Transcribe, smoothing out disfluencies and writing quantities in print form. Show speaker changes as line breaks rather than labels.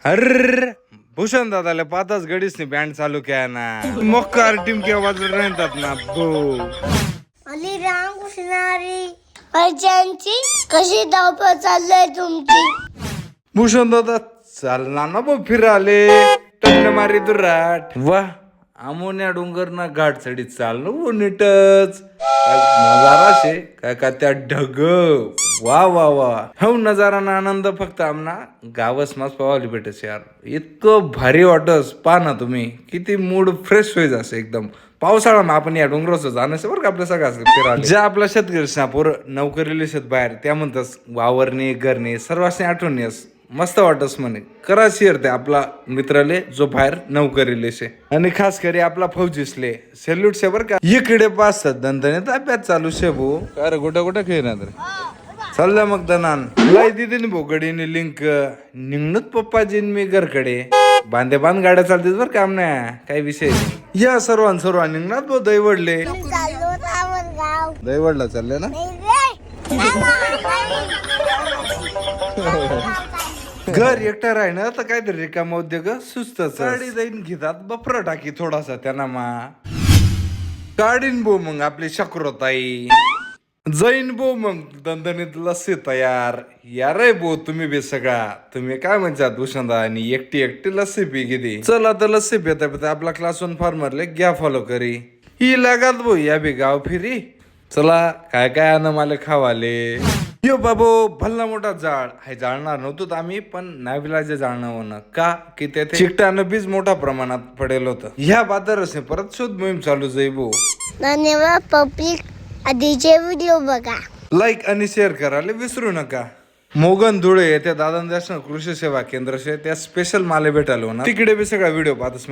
अर भूषण दादाला पाताच गडीसनी बँड चालू केला ना मोकार टिमक्या वाजत राहतात ना बो
अली रामकृष्णारी अर्जंची कशी धावपळ चाललंय तुमची?
भूषण दादा चालणार ना बो फिराले टपने मारी दुराट वा आमोन्या डोंगर ना घाट चढी चाललो हो नीटच नजारा शे काय का त्या ढग वा वा वा हो नजारा ना आनंद फक्त आमना गावस मास पावाली भेटस यार इतकं भारी वाटस पहा ना तुम्ही किती मूड फ्रेश होईल असं एकदम पावसाळा मग आपण या डोंगराचं जाणं बरं का आपल्या सगळं फिरायला ज्या आपल्या शेतकरी पोर नोकरीला शेत बाहेर त्या म्हणतात वावरणे करणे सर्वांनी आठवण येस मस्त वाटस म्हणे करा शेअर ते आपला मित्राले जो बाहेर नोकरीले शे आणि खास करी आपला फौजीसले सेल्यूट शे बर का इकडे पाच दणदणीत अभ्यास चालू शे भो अरे कुठं कुठं खेळणार चाललं मग दनान लाई दिदी भो गडीने लिंक निघणत पप्पाजीन मी घरकडे बांधे बांध गाड्या चालतात बर काम नाही काही विषय नाही या सर्व निघणार भो दैवडले
चाललो गाव
दैवडला चालले ना घर एकटा राहणं तर काहीतरी रिकाम उद्योग सुस्तच गाडी जाईन घेतात बपर टाकी थोडासा त्यांना मा काढीन बो मग आपली शक्रताई जैन बो मग दणदणीत लस्सी तयार यार बो तुम्ही बे सगळा तुम्ही काय म्हणतात भूषणदा आणि एकटी लस्सी पी किती चला तर लस्सी पिता पिता आपला क्लास 1 फार्मरले घ्या फॉलो करी ही लागत बो या बी गाव फिरी चला काय काय आण मला खावाले यो बाबो भल्ला मोठा जाळ हे जाळणार नव्हतं आम्ही पण नाविलाचे जाळणं होणं का की तेथे चिकटानं बीज मोठ्या प्रमाणात पडेल होतं ह्या बाजाराने परत शोध मोहीम चालू जाईबो
धन्यवाद पब्लिक आधीचे व्हिडिओ बघा
लाईक आणि शेअर करायला विसरू नका मोगन धुळे येथे दादा कृषी सेवा केंद्र त्या स्पेशल माले भेटायला होणार तिकडे बी सगळा व्हिडिओ पाहत